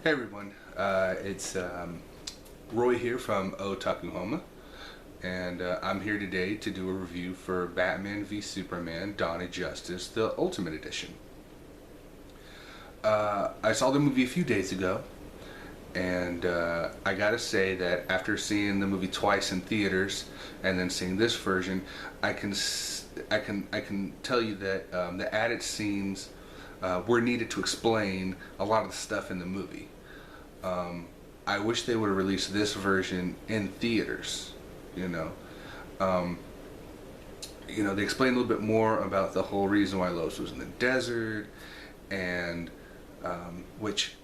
Hey everyone, it's Roy here from OtakuHoma, and I'm here today to do a review for Batman v Superman: Dawn of Justice, the Ultimate Edition. I saw the movie a few days ago, and I gotta say that after seeing the movie twice in theaters and then seeing this version, I can tell you that the added scenes were needed to explain a lot of the stuff in the movie. I wish they would have released this version in theaters. You know, they explain a little bit more about the whole reason why Lois was in the desert, and which,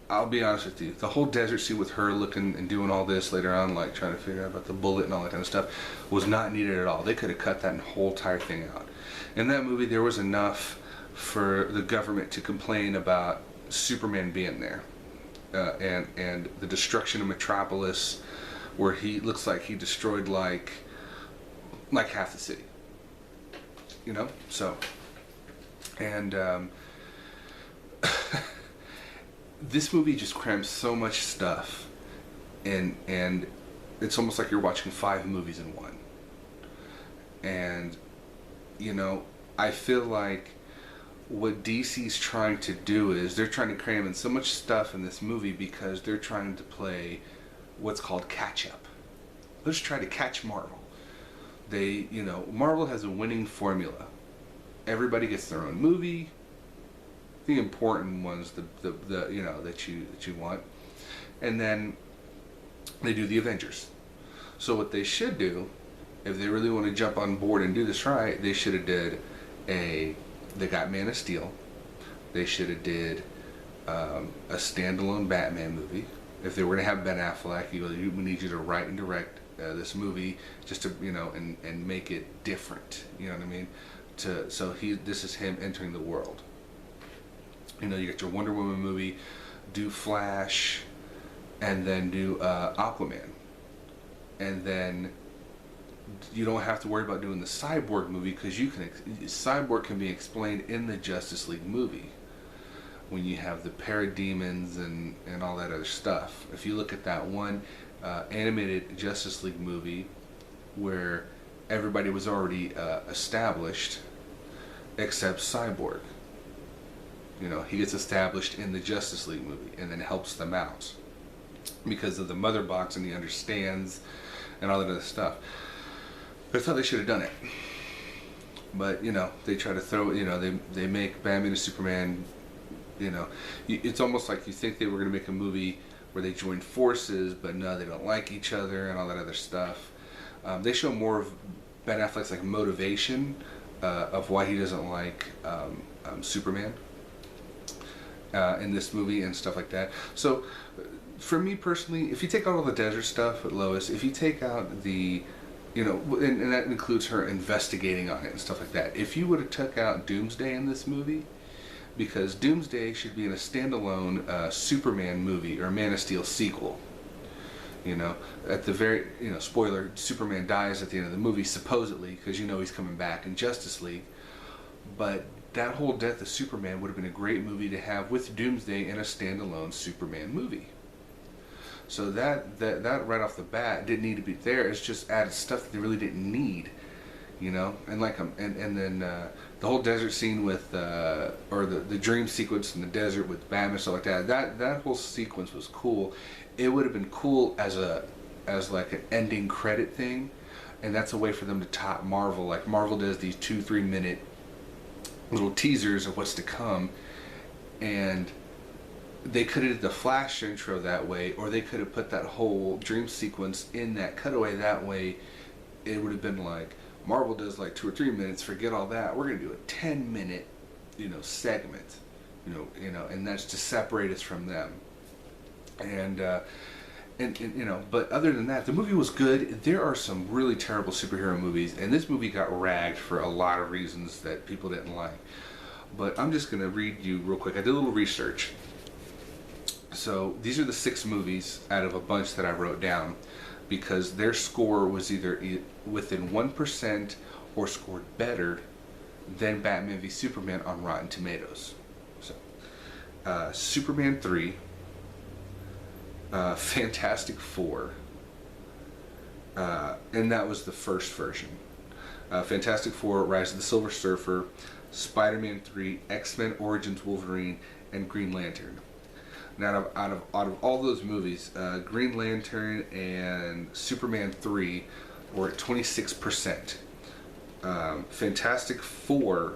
I'll be honest with you, the whole desert scene with her looking and doing all this later on, like trying to figure out about the bullet and all that kind of stuff, was not needed at all. They could have cut that whole entire thing out. In that movie, there was enough for the government to complain about Superman being there. And the destruction of Metropolis, where he looks like he destroyed like half the city, and this movie just crams so much stuff, and it's almost like you're watching 5 movies in one. And I feel like what DC's trying to do is they're trying to cram in so much stuff in this movie because they're trying to play what's called catch up. Let's try to catch Marvel. Marvel has a winning formula. Everybody gets their own movie, the important ones, that you want, and then they do the Avengers. So what they should do, if they really want to jump on board and do this right, they should have did they got Man of Steel. They should have did a standalone Batman movie. If they were to have Ben Affleck, we need you to write and direct this movie just to and make it different. You know what I mean? This is him entering the world. You get your Wonder Woman movie, do Flash, and then do Aquaman, and then you don't have to worry about doing the Cyborg movie because Cyborg can be explained in the Justice League movie when you have the parademons and all that other stuff. If you look at that one animated Justice League movie where everybody was already established except Cyborg, he gets established in the Justice League movie and then helps them out because of the mother box, and he understands and all that other stuff. That's how they should have done it. But they try to throw they make Batman and Superman. It's almost like you think they were going to make a movie where they join forces, but no, they don't like each other and all that other stuff. They show more of Ben Affleck's motivation of why he doesn't like Superman in this movie and stuff like that. So for me personally, if you take out all the desert stuff with Lois, if you take out the and that includes her investigating on it and stuff like that. If you would have took out Doomsday in this movie, because Doomsday should be in a standalone Superman movie or Man of Steel sequel. At the very, spoiler, Superman dies at the end of the movie, supposedly, because he's coming back in Justice League. But that whole death of Superman would have been a great movie to have with Doomsday in a standalone Superman movie. So that right off the bat didn't need to be there. It's just added stuff that they really didn't need, and then the whole desert scene with or the dream sequence in the desert with Batman and stuff like that. That whole sequence was cool. It would have been cool as like an ending credit thing, and that's a way for them to top Marvel. Like Marvel does these 2-3 minute little teasers of what's to come, and they could have did the Flash intro that way, or they could have put that whole dream sequence in that cutaway that way. It would have been like, Marvel does like 2 or 3 minutes, forget all that, we're going to do a 10-minute segment, and that's to separate us from them. And but other than that, the movie was good. There are some really terrible superhero movies, and this movie got ragged for a lot of reasons that people didn't like. But I'm just going to read you real quick. I did a little research. So these are the 6 movies out of a bunch that I wrote down, because their score was either within 1% or scored better than Batman v Superman on Rotten Tomatoes. So Superman 3 Fantastic Four, and that was the first version. Fantastic Four, Rise of the Silver Surfer, Spider-Man 3, X-Men Origins Wolverine, and Green Lantern. Now, out of all those movies, Green Lantern and Superman 3 were at 26%. Fantastic Four,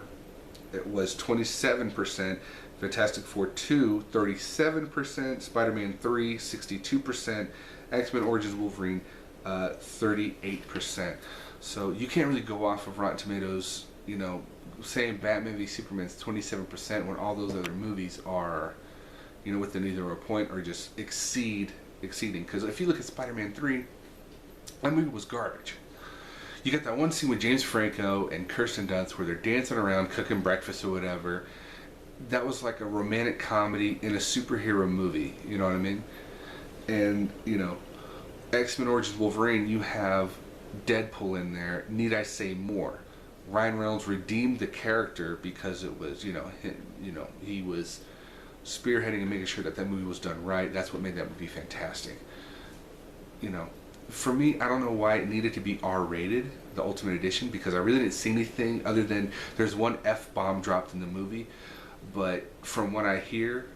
it was 27%. Fantastic Four 2, 37%. Spider-Man 3, 62%. X-Men Origins Wolverine, 38%. So you can't really go off of Rotten Tomatoes, you know, saying Batman v Superman's 27% when all those other movies are, you know, within either a point or just exceeding. Because if you look at Spider-Man 3, that movie was garbage. You got that one scene with James Franco and Kirsten Dunst where they're dancing around, cooking breakfast or whatever. That was like a romantic comedy in a superhero movie, you know what I mean? And, you know, X-Men Origins Wolverine, you have Deadpool in there. Need I say more? Ryan Reynolds redeemed the character because it was, he was spearheading and making sure that that movie was done right. That's what made that movie fantastic. You know, for me, I don't know why it needed to be R-rated, the Ultimate Edition, because I really didn't see anything other than there's one F-bomb dropped in the movie. But from what I hear,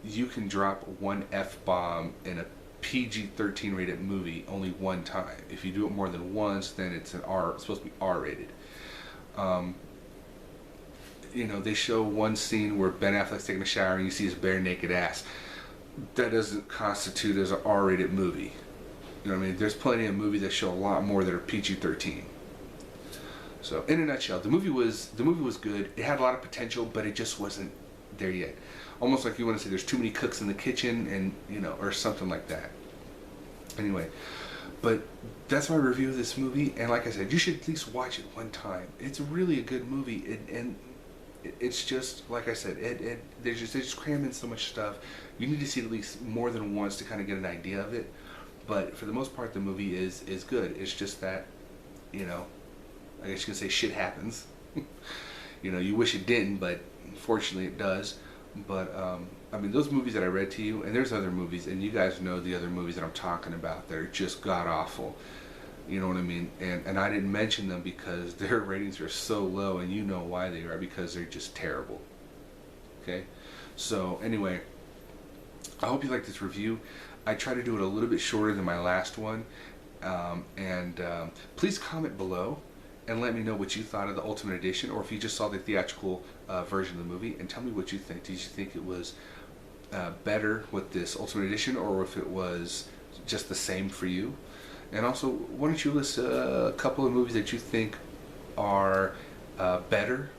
you can drop one F-bomb in a PG-13 rated movie only one time. If you do it more than once, then it's supposed to be R-rated. You know, they show one scene where Ben Affleck's taking a shower and you see his bare naked ass. That doesn't constitute as an R-rated movie. You know what I mean? There's plenty of movies that show a lot more that are PG-13. So, in a nutshell, the movie was good. It had a lot of potential, but it just wasn't there yet. Almost like you want to say there's too many cooks in the kitchen, and you know, or something like that. Anyway, but that's my review of this movie. And like I said, you should at least watch it one time. It's really a good movie, and it's just like I said, they just cram in so much stuff. You need to see it at least more than once to kind of get an idea of it. But for the most part, the movie is good. It's just that, you know, I guess you can say shit happens. You know, you wish it didn't, but unfortunately it does. But I mean, those movies that I read to you, and there's other movies, and you guys know the other movies that I'm talking about that are just god awful. You know what I mean? And I didn't mention them because their ratings are so low, and you know why they are, because they're just terrible. Okay? So anyway, I hope you like this review. I try to do it a little bit shorter than my last one. Please comment below and let me know what you thought of the Ultimate Edition, or if you just saw the theatrical version of the movie, and tell me what you think. Did you think it was better with this Ultimate Edition, or if it was just the same for you? And also, why don't you list a couple of movies that you think are better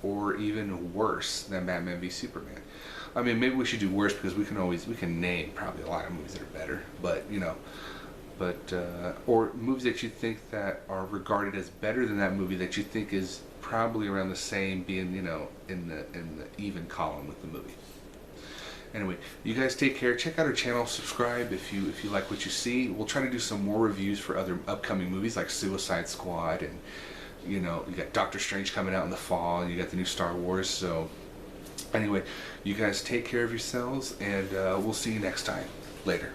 or even worse than Batman v Superman? I mean, maybe we should do worse, because we can name probably a lot of movies that are better, but you know. Or movies that you think that are regarded as better than that movie that you think is probably around the same, being, you know, in the even column with the movie. Anyway, you guys take care. Check out our channel. Subscribe if you like what you see. We'll try to do some more reviews for other upcoming movies like Suicide Squad, and you know, you got Doctor Strange coming out in the fall, and you got the new Star Wars. So anyway, you guys take care of yourselves, and we'll see you next time. Later.